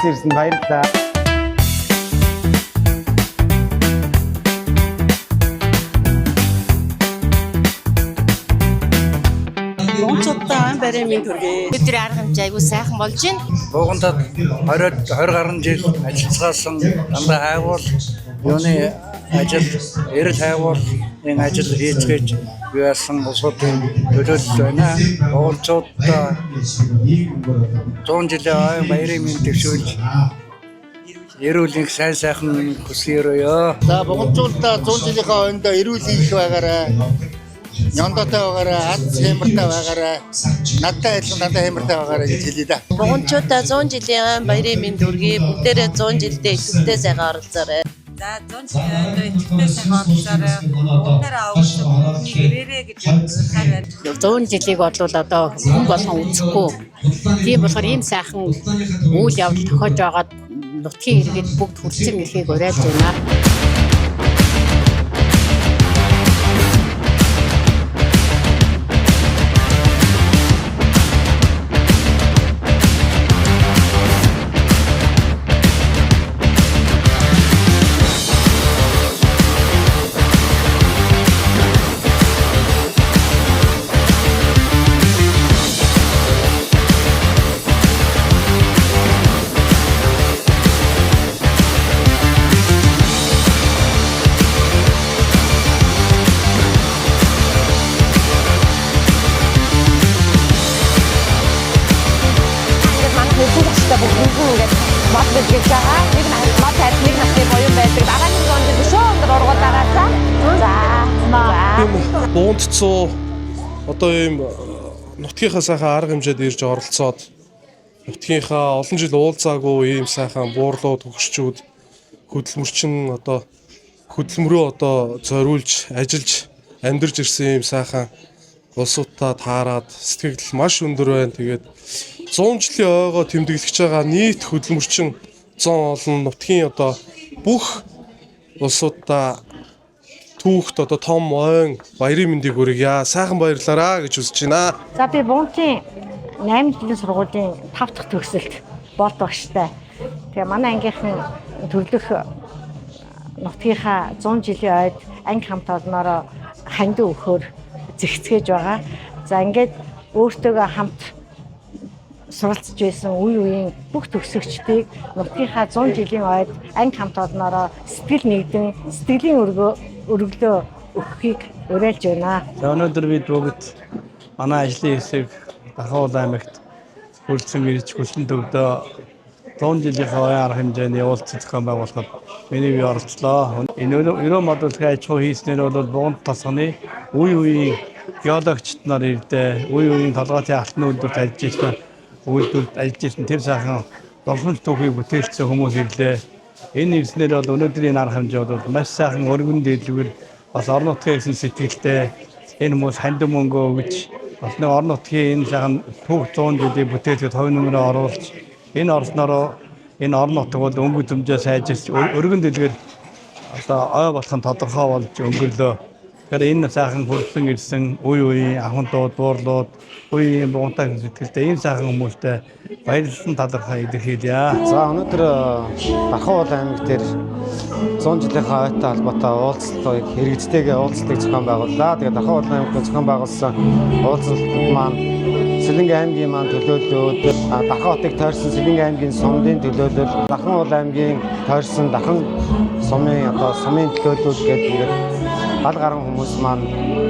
хүрсэн ирсэн баярлалаа. Монцодаа баримын төргий. Өдөр арга хэмжээ айгуу сайхан болж байна. Буугандад 20 гаруй жил ажилласаасан дандаа хайгуул юуны ажил эрэл хайгуул энэ ажил хийцгээж яасан босуудын төлөөлөл байна. Монцодаа 100 жилийн баярын мэнд төвшүүлж эрүүлийг сайн сайхан хүсье. За Монцодаа 100 жилийн хойно эрүүл их байгаарай. Нёндотой байгаарай, аз хэмэртэй байгаарай. Надтай адилхан дандаа хэмэртэй байгаарай гэж хэлье да. Монцодаа 100 жилийн баярын мэнд төргий. Бүгдээрээ 100 жилдээ ихэвчлэн сайхан оролцоорой. За 100 жилийн ихэвчлэн сайхан оролцоорой. Бүгдээрээ авсан хүмүүний гэрээрээ гэж хайраар. 100 жилийг бодлол одоо хүн болгон үзэхгүй. Тийм болохоор ийм сайхан үйл явдал тохиож байгаад нутгийн иргэд бүгд хүрсэн мэхийг уриалж байна. Буундцоо одоо ийм нутгийнхаа сайхан арга хэмжээд ирж оролцоод нутгийнхаа олон жил уулзаагүй ийм сайхан буурлууд хөгшчүүд хөдөлмөрчин одоо хөдөлмөрөө одоо зориулж ажиллаж амьдарч ирсэн ийм сайхан улсуудаа таарад сэтгэл маш өндөр байна. Тэгээд 100 жилийн ойгоо тэмдэглэж байгаа нийт хөдөлмөрчин 100 олон нутгийн одоо бүх улсуудаа түүхт одоо том ойн баярын мэндийг хүргье. Сайхан баярлаараа гэж хүсэж байна. За би Бунтын 8 жилийн сургуулийн 5 дахь төгсөлт болт багштай. Тэгээ манай ангийнхан төрлөх нутгийнхаа 100 жилийн ойд анги хамт олноороо хандив өгөхөөр зэгцгээж байгаа. За ингээд өөртөөгөө хамт суралцж байсан үе үеийн бүх төгсөгчдийг нутгийнхаа 100 жилийн ойд анги хамт олноороо сэтгэл нэгдэн сэтгэлийн өргөлөө өгөхийг уриалж байна. За өнөөдөр бид бүгд манай ажлын хэсэг Дахаул аймагт хүрсэн ирж хүлэн төвдөө 100 жилийн арга хэмжээний уулзалт зохион байгуулахад миний бие оролцлоо. Энэ өрөө модулын аж ахуй хийснээр бол Буганд тосгоны үе үеийн геологчид нар ирдээ, үе үеийн толгойн алтны үйлдвэрт ажиллаж ирсэн үйлдвэрт ажиллаж ирсэн тэр сайхан зовлон түүхийг бүтээлсэн хүмүүс ирлээ. Энэ ирснээр бол өнөөдрийн арга хэмжээ бол маш сайхан өргөн дэлгүүр бас орон нутгийн сэтгэлтэй энэ хүмүүс хандив мөнгө өгч бас нэг орон нутгийн энэ сайхан түүх 100 жилийн бүтээлд хувь нэмрээ оруулж энэ орснороо энэ орон нутаг бол өнгө зөмжөө сайжирч өргөн дэлгүүр одоо ой болох нь тодорхой болж өнгөрлөө. Тэгэхээр энэ сайхан хүрсэн ирсэн үе үеийн ахмадууд, буурлууд, үеийн Бугантаа сэтгэлтэй энэ сайхан хүмүүстэй баярлалан талархаа илэрхийлье. За өнөөдөр Дахаул аймаг дээр 100 жилийнхаа ойтой холбоотой уулзалтыг хэрэгжтэйгээ уулзалтыг зохион байгууллаа. Тэгээд Дахаул аймагт зохион байгуулсан уулзалтад маань Сэлэнгэ аймгийн маань төлөөлөлүүд, Дахаутыг тойрсон Сэлэнгэ аймгийн сумын төлөөлөл, Дахаул аймгийн тойрсон Дахан сумын одоо сумын төлөөлөлүүд гэдэг гал гарan хүмүүс маань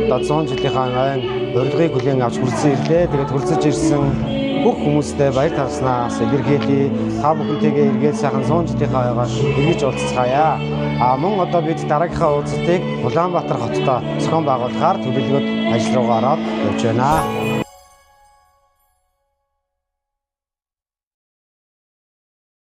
одоо 100 жилийнхаа ойн урилгыг хүлээн авч хүрсэн ирлээ. Тэгээд хүрсэж ирсэн бүх хүмүүстээ баяр талснаас илэрхийлье. Та бүхэнтэйгээ эргээд сайхан 100 жилийнхаа ойгоор эргэж уулзцгаая. Мөн одоо бид дараагийнхаа уулзалтыг Улаанбаатар хотод зохион байгуулахаар төлөвлөгөөд ажил руугаа ороод явж байна.